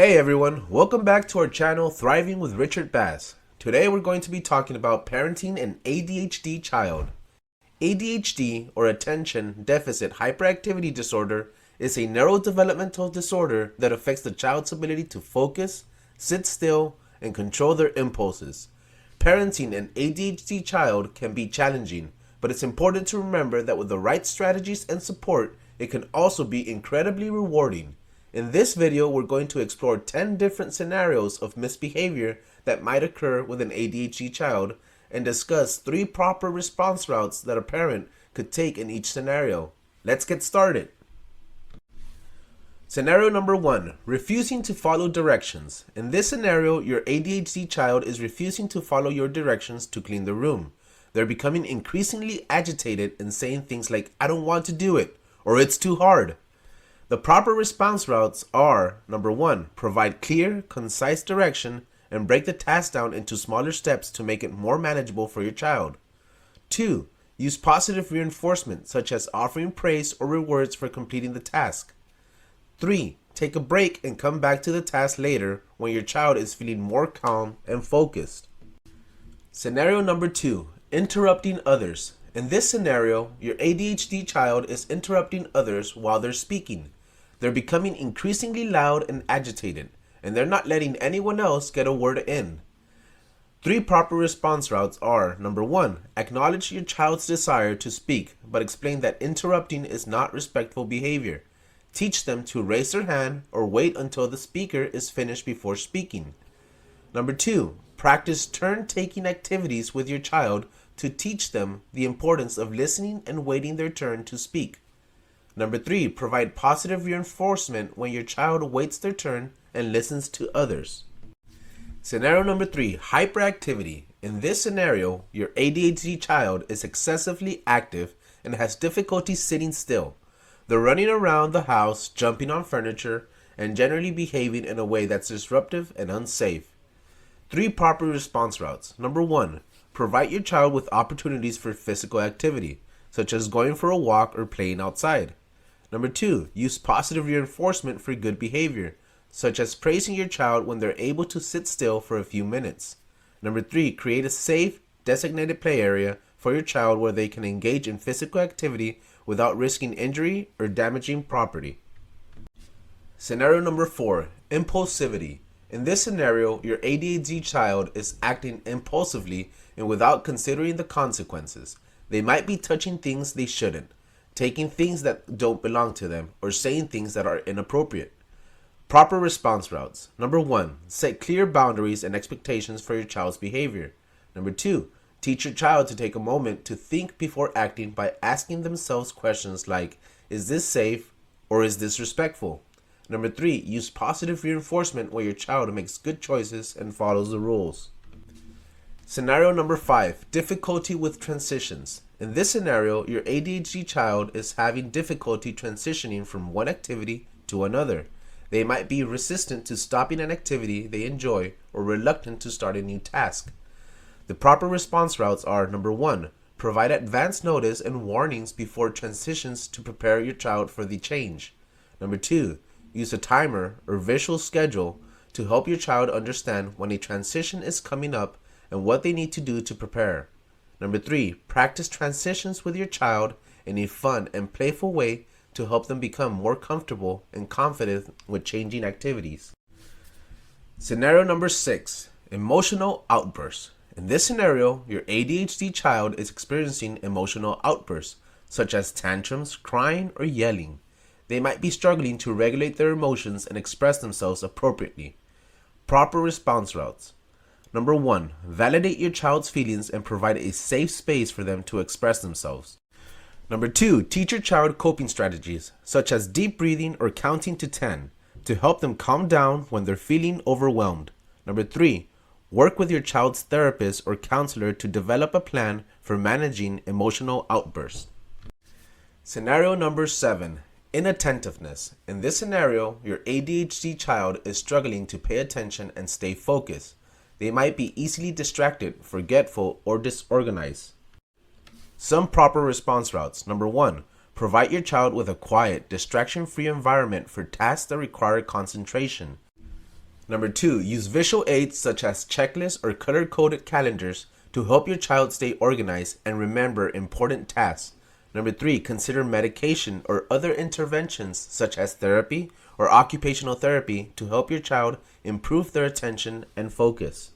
Hey everyone, welcome back to our channel Thriving with Richard Bass. Today we're going to be talking about parenting an ADHD child. ADHD, or Attention Deficit Hyperactivity Disorder, is a neurodevelopmental disorder that affects the child's ability to focus, sit still, and control their impulses. Parenting an ADHD child can be challenging, but it's important to remember that with the right strategies and support, it can also be incredibly rewarding. In this video, we're going to explore 10 different scenarios of misbehavior that might occur with an ADHD child and discuss 3 proper response routes that a parent could take in each scenario. Let's get started. Scenario number 1, refusing to follow directions. In this scenario, your ADHD child is refusing to follow your directions to clean the room. They're becoming increasingly agitated and saying things like, "I don't want to do it," or "it's too hard." The proper response routes are: number 1, provide clear, concise direction and break the task down into smaller steps to make it more manageable for your child. 2, use positive reinforcement such as offering praise or rewards for completing the task. 3, take a break and come back to the task later when your child is feeling more calm and focused. Scenario number 2, interrupting others. In this scenario, your ADHD child is interrupting others while they're speaking. They're becoming increasingly loud and agitated, and they're not letting anyone else get a word in. 3 proper response routes are: number 1, acknowledge your child's desire to speak, but explain that interrupting is not respectful behavior. Teach them to raise their hand or wait until the speaker is finished before speaking. Number 2, practice turn-taking activities with your child to teach them the importance of listening and waiting their turn to speak. Number 3, provide positive reinforcement when your child waits their turn and listens to others. Scenario number 3, hyperactivity. In this scenario, your ADHD child is excessively active and has difficulty sitting still. They're running around the house, jumping on furniture, and generally behaving in a way that's disruptive and unsafe. 3 proper response routes. Number 1, provide your child with opportunities for physical activity, such as going for a walk or playing outside. Number 2, use positive reinforcement for good behavior, such as praising your child when they're able to sit still for a few minutes. Number 3, create a safe, designated play area for your child where they can engage in physical activity without risking injury or damaging property. Scenario number 4, impulsivity. In this scenario, your ADHD child is acting impulsively and without considering the consequences. They might be touching things they shouldn't, taking things that don't belong to them, or saying things that are inappropriate. Proper response routes. Number 1, set clear boundaries and expectations for your child's behavior. Number 2, teach your child to take a moment to think before acting by asking themselves questions like, "Is this safe?" or "Is this respectful?" Number 3, use positive reinforcement where your child makes good choices and follows the rules. Scenario number 5, difficulty with transitions. In this scenario, your ADHD child is having difficulty transitioning from one activity to another. They might be resistant to stopping an activity they enjoy or reluctant to start a new task. The proper response routes are: number 1, provide advance notice and warnings before transitions to prepare your child for the change. Number 2, use a timer or visual schedule to help your child understand when a transition is coming up and what they need to do to prepare. Number 3, practice transitions with your child in a fun and playful way to help them become more comfortable and confident with changing activities. Scenario number 6, emotional outbursts. In this scenario, your ADHD child is experiencing emotional outbursts, such as tantrums, crying, or yelling. They might be struggling to regulate their emotions and express themselves appropriately. Proper response routes. Number 1, validate your child's feelings and provide a safe space for them to express themselves. Number 2, teach your child coping strategies, such as deep breathing or counting to 10, to help them calm down when they're feeling overwhelmed. Number 3, work with your child's therapist or counselor to develop a plan for managing emotional outbursts. Scenario number 7, inattentiveness. In this scenario, your ADHD child is struggling to pay attention and stay focused. They might be easily distracted, forgetful, or disorganized. Some proper response routes. Number 1, provide your child with a quiet, distraction-free environment for tasks that require concentration. Number 2, use visual aids such as checklists or color-coded calendars to help your child stay organized and remember important tasks. Number 3, consider medication or other interventions such as therapy or occupational therapy to help your child improve their attention and focus.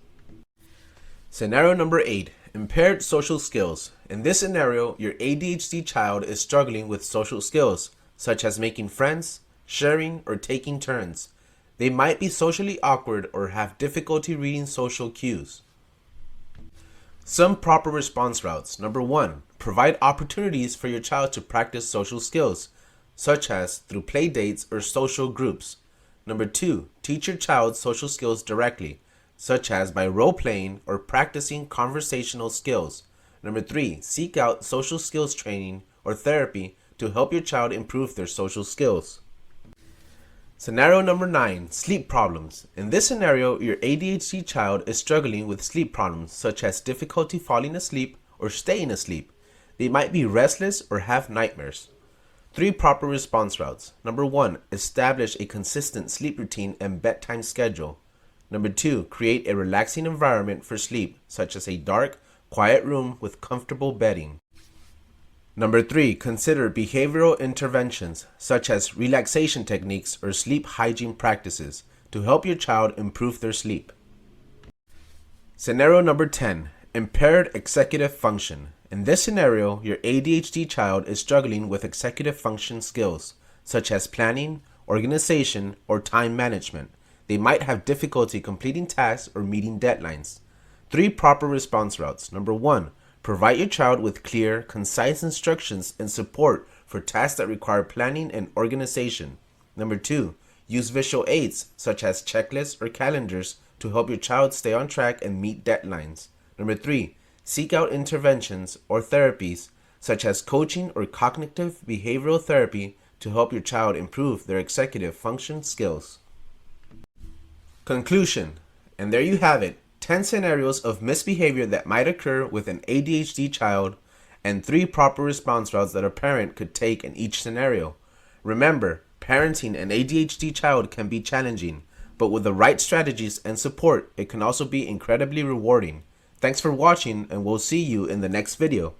Scenario number 8, impaired social skills. In this scenario, your ADHD child is struggling with social skills, such as making friends, sharing, or taking turns. They might be socially awkward or have difficulty reading social cues. Some proper response routes. Number 1, provide opportunities for your child to practice social skills, such as through play dates or social groups. Number 2, teach your child social skills directly, such as by role-playing or practicing conversational skills. Number 3, seek out social skills training or therapy to help your child improve their social skills. Scenario number 9, sleep problems. In this scenario, your ADHD child is struggling with sleep problems such as difficulty falling asleep or staying asleep. They might be restless or have nightmares. 3 proper response routes. Number 1, establish a consistent sleep routine and bedtime schedule. Number 2, create a relaxing environment for sleep, such as a dark, quiet room with comfortable bedding. Number 3, consider behavioral interventions, such as relaxation techniques or sleep hygiene practices, to help your child improve their sleep. Scenario number 10, impaired executive function. In this scenario, your ADHD child is struggling with executive function skills, such as planning, organization, or time management. They might have difficulty completing tasks or meeting deadlines. 3 proper response routes. Number 1, provide your child with clear, concise instructions and support for tasks that require planning and organization. Number 2, use visual aids such as checklists or calendars to help your child stay on track and meet deadlines. Number 3, seek out interventions or therapies such as coaching or cognitive behavioral therapy to help your child improve their executive function skills. Conclusion. And there you have it, 10 scenarios of misbehavior that might occur with an ADHD child and 3 proper response routes that a parent could take in each scenario. Remember, parenting an ADHD child can be challenging, but with the right strategies and support, it can also be incredibly rewarding. Thanks for watching, and we'll see you in the next video.